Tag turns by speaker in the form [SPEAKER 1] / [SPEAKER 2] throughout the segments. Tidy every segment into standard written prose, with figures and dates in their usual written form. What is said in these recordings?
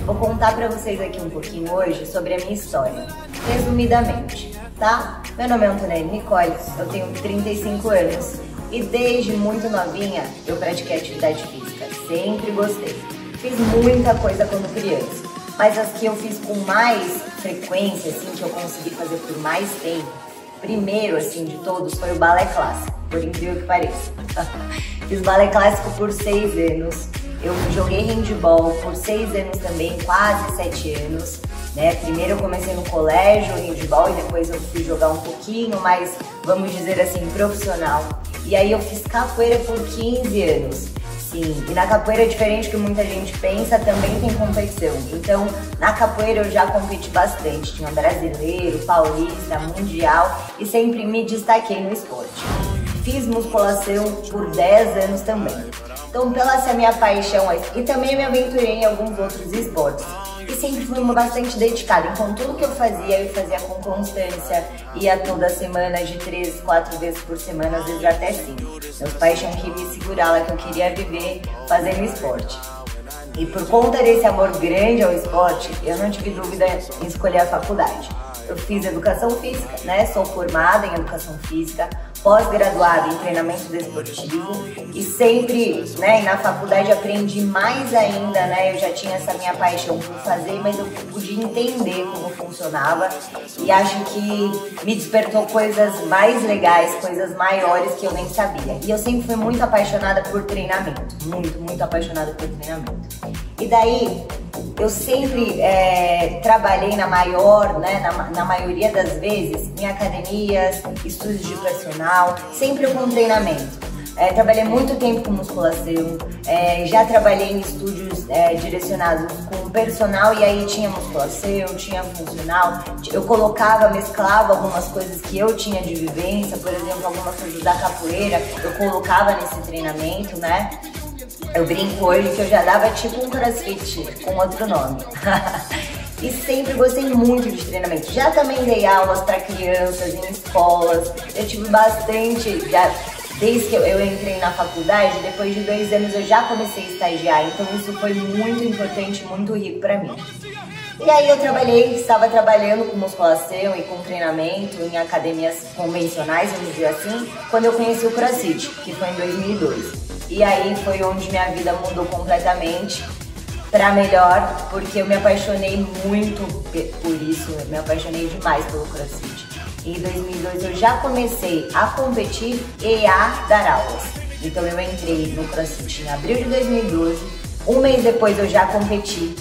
[SPEAKER 1] Vou contar pra vocês aqui um pouquinho hoje sobre a minha história, resumidamente, tá? Meu nome é Antonelli Nicole, eu tenho 35 anos e desde muito novinha eu pratiquei atividade física, sempre gostei. Fiz muita coisa quando criança, mas as que eu fiz com mais frequência, assim, que eu consegui fazer por mais tempo, primeiro, assim, de todos, foi o balé clássico, por incrível que pareça. Fiz balé clássico por 6 anos, eu joguei handball por 6 anos também, quase 7 anos, né? Primeiro eu comecei no colégio, handball, e depois eu fui jogar um pouquinho, mas vamos dizer assim, profissional. E aí eu fiz capoeira por 15 anos. Sim, e na capoeira, diferente do que muita gente pensa, também tem competição. Então, na capoeira eu já competi bastante. Tinha brasileiro, paulista, mundial e sempre me destaquei no esporte. Fiz musculação por 10 anos também. Então, pela essa minha paixão, e também me aventurei em alguns outros esportes. E sempre fui bastante dedicada. Então, tudo que eu fazia com constância. Ia toda semana, de 3, 4 vezes por semana, às vezes até 5. Meus pais tinham que me segurar lá, que eu queria viver fazendo esporte. E por conta desse amor grande ao esporte, eu não tive dúvida em escolher a faculdade. Eu fiz educação física, né? Sou formada em educação física, pós-graduada em treinamento desportivo e sempre, né, na faculdade aprendi mais ainda, né? Eu já tinha essa minha paixão por fazer, mas eu podia entender como funcionava e acho que me despertou coisas mais legais, coisas maiores que eu nem sabia. E eu sempre fui muito apaixonada por treinamento, muito apaixonada por treinamento. E daí, eu sempre trabalhei na maioria das vezes em academias, estúdios de personal, sempre com treinamento. Trabalhei muito tempo com musculação, já trabalhei em estúdios direcionados com personal e aí tinha musculação, tinha funcional. Eu mesclava algumas coisas que eu tinha de vivência, por exemplo, algumas coisas da capoeira, eu colocava nesse treinamento, né? Eu brinco hoje que eu já dava tipo um crossfit com outro nome. E sempre gostei muito de treinamento. Já também dei aulas para crianças em escolas. Eu tive bastante, desde que eu entrei na faculdade, depois de 2 anos eu já comecei a estagiar. Então isso foi muito importante, muito rico para mim. E aí estava trabalhando com musculação e com treinamento em academias convencionais, vamos dizer assim, quando eu conheci o CrossFit, que foi em 2002. E aí foi onde minha vida mudou completamente para melhor, porque eu me apaixonei muito por isso, eu me apaixonei demais pelo CrossFit. Em 2002 eu já comecei a competir e a dar aulas. Então eu entrei no CrossFit em abril de 2012, um mês depois eu já competi.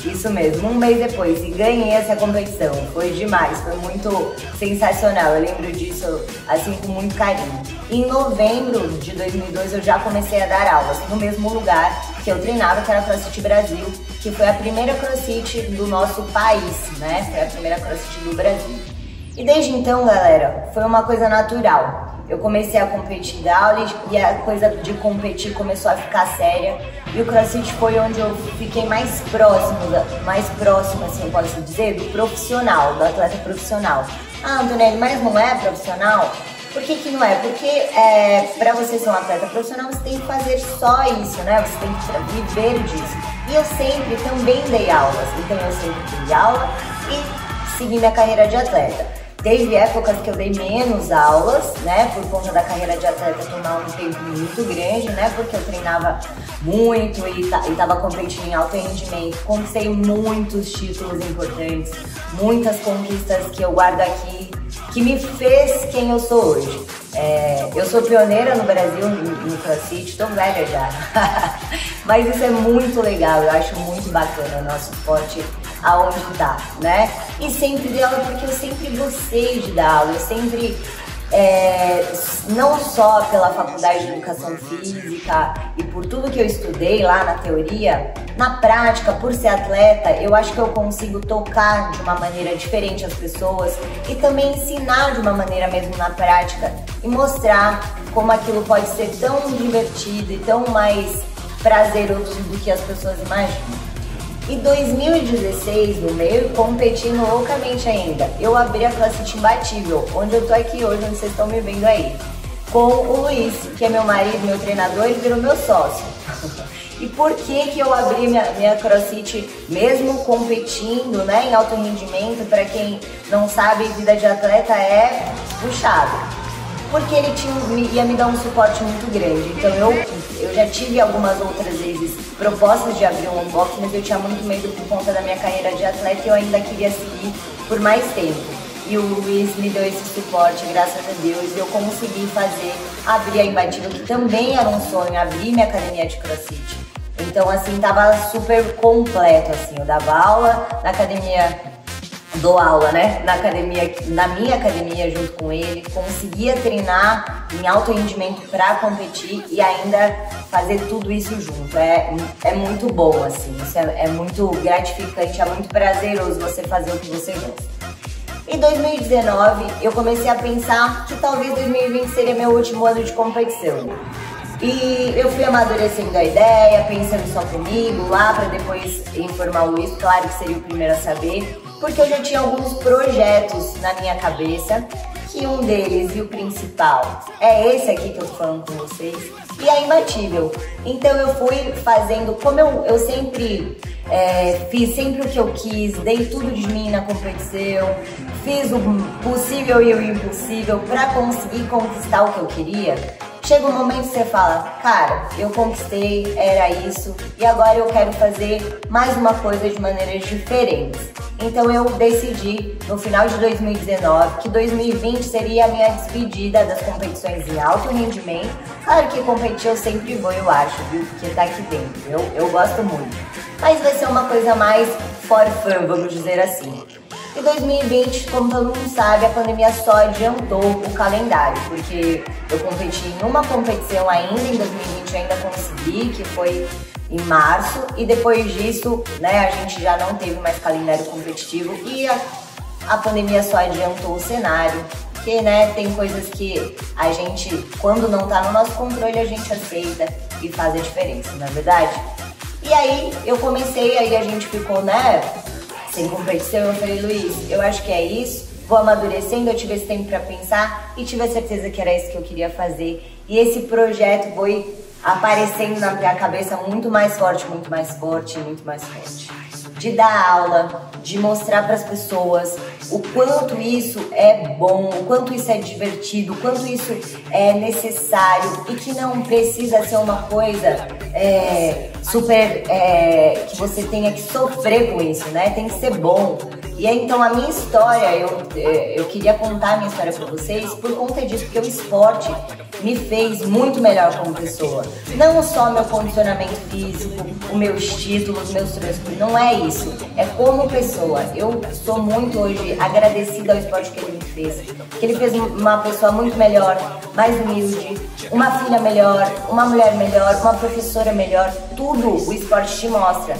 [SPEAKER 1] Isso mesmo, um mês depois, e ganhei essa competição. Foi demais, foi muito sensacional. Eu lembro disso assim com muito carinho. Em novembro de 2002 eu já comecei a dar aulas no mesmo lugar que eu treinava, que era a CrossFit Brasil, que foi a primeira CrossFit do nosso país, né? Foi a primeira CrossFit do Brasil. E desde então, galera, foi uma coisa natural. Eu comecei a competir da aula e a coisa de competir começou a ficar séria. E o CrossFit foi onde eu fiquei mais próximo, assim, eu posso dizer, do profissional, do atleta profissional. Ah, Antonelli, mas não é profissional? Por que não é? Porque para você ser um atleta profissional, você tem que fazer só isso, né? Você tem que viver disso. E eu sempre também dei aulas, então eu sempre dei aula e segui minha carreira de atleta. Teve épocas que eu dei menos aulas, né, por conta da carreira de atleta tomar um tempo muito grande, né, porque eu treinava muito e estava competindo em alto rendimento. Conquistei muitos títulos importantes, muitas conquistas que eu guardo aqui, que me fez quem eu sou hoje. Eu sou pioneira no Brasil no CrossFit, tô velha já, mas isso é muito legal, eu acho muito bacana o nosso esporte aonde tá, né? E sempre dei aula porque eu sempre gostei de dar aula, eu sempre, não só pela faculdade de educação física e por tudo que eu estudei lá na teoria, na prática, por ser atleta, eu acho que eu consigo tocar de uma maneira diferente as pessoas e também ensinar de uma maneira mesmo na prática e mostrar como aquilo pode ser tão divertido e tão mais prazeroso do que as pessoas imaginam. Em 2016, no meio, competindo loucamente ainda, eu abri a CrossFit Imbatível, onde eu tô aqui hoje, onde vocês estão me vendo aí, com o Luiz, que é meu marido, meu treinador, e virou meu sócio. E por que eu abri minha CrossFit mesmo competindo, né, em alto rendimento? Para quem não sabe, vida de atleta é puxado. Porque ele ia me dar um suporte muito grande. Então eu já tive algumas outras vezes propostas de abrir um box, mas eu tinha muito medo por conta da minha carreira de atleta e eu ainda queria seguir por mais tempo. E o Luiz me deu esse suporte, graças a Deus, e eu consegui abrir a Imbatível, que também era um sonho, abrir minha academia de CrossFit. Então, assim, tava super completo, assim, eu dava aula na academia, dou aula, né, na minha academia junto com ele, conseguia treinar em alto rendimento para competir e ainda fazer tudo isso junto. É muito bom, assim, isso é muito gratificante, é muito prazeroso você fazer o que você gosta. Em 2019, eu comecei a pensar que talvez 2020 seria meu último ano de competição. E eu fui amadurecendo a ideia, pensando só comigo lá, para depois informar o Luiz, claro que seria o primeiro a saber, porque eu já tinha alguns projetos na minha cabeça, que um deles, e o principal, é esse aqui que eu tô falando com vocês, e é Imbatível. Então eu fui fazendo, como eu sempre fiz sempre o que eu quis, dei tudo de mim na competição, fiz o possível e o impossível para conseguir conquistar o que eu queria. Chega um momento que você fala, cara, eu conquistei, era isso, e agora eu quero fazer mais uma coisa de maneiras diferentes. Então eu decidi, no final de 2019, que 2020 seria a minha despedida das competições em alto rendimento. Claro que competir eu sempre vou, eu acho, viu? Porque tá aqui dentro, eu gosto muito. Mas vai ser uma coisa mais for fun, vamos dizer assim. E 2020, como todo mundo sabe, a pandemia só adiantou o calendário, porque eu competi em uma competição ainda, em 2020 eu ainda consegui, que foi em março, e depois disso, né, a gente já não teve mais calendário competitivo e a pandemia só adiantou o cenário, porque, né, tem coisas que a gente, quando não tá no nosso controle, a gente aceita e faz a diferença, não é verdade? E aí eu comecei, aí a gente ficou, né, sem competição, eu falei, Luiz, eu acho que é isso, vou amadurecendo, eu tive esse tempo pra pensar e tive a certeza que era isso que eu queria fazer. E esse projeto foi aparecendo na minha cabeça muito mais forte, muito mais forte, muito mais forte. De dar aula, de mostrar para as pessoas o quanto isso é bom, o quanto isso é divertido, o quanto isso é necessário e que não precisa ser uma coisa super que você tenha que sofrer com isso, né? Tem que ser bom. E aí, então, a minha história, eu queria contar a minha história para vocês por conta disso, porque o esporte me fez muito melhor como pessoa. Não só meu condicionamento físico, os meus títulos, meus trânsitos, não é isso. É como pessoa. Eu sou muito hoje agradecida ao esporte que ele me fez. Que ele fez uma pessoa muito melhor, mais humilde, uma filha melhor, uma mulher melhor, uma professora melhor. Tudo o esporte te mostra.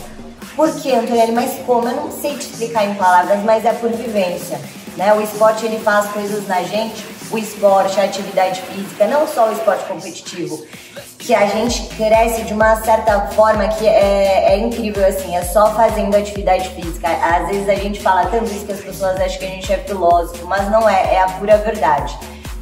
[SPEAKER 1] Por quê, Antonelli? Mas como? Eu não sei te explicar em palavras, mas é por vivência, né? O esporte, ele faz coisas na gente, o esporte, a atividade física, não só o esporte competitivo, que a gente cresce de uma certa forma que é incrível, assim, é só fazendo atividade física. Às vezes a gente fala tanto isso que as pessoas acham que a gente é filósofo, mas não é, é a pura verdade.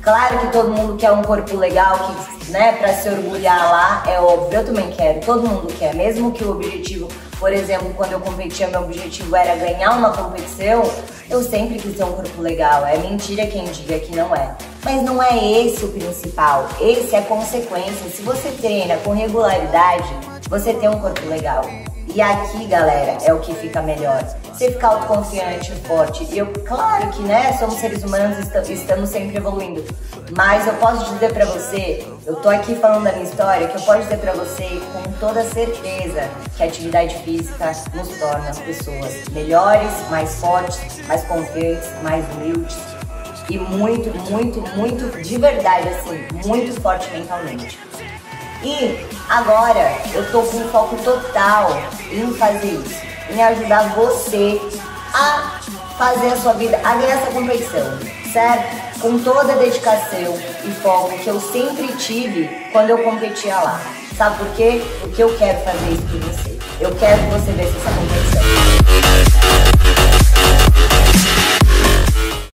[SPEAKER 1] Claro que todo mundo quer um corpo legal, que, né, pra se orgulhar lá, é óbvio, eu também quero, todo mundo quer, mesmo que o objetivo, por exemplo, quando eu competia, meu objetivo era ganhar uma competição, eu sempre quis ter um corpo legal, é mentira quem diga que não é. Mas não é esse o principal, esse é a consequência. Se você treina com regularidade, você tem um corpo legal. E aqui, galera, é o que fica melhor. Você ficar autoconfiante, forte. E eu, claro que, né, somos seres humanos, estamos sempre evoluindo. Mas eu posso dizer pra você, eu tô aqui falando da minha história, que eu posso dizer pra você com toda certeza que a atividade física nos torna pessoas melhores, mais fortes, mais confiantes, mais humildes. E muito, muito, muito, de verdade, assim, muito forte mentalmente. E agora eu tô com foco total em fazer isso, em ajudar você a fazer a sua vida, a ganhar essa competição, certo? Com toda a dedicação e foco que eu sempre tive quando eu competia lá. Sabe por quê? Porque eu quero fazer isso por você. Eu quero que você veja essa competição.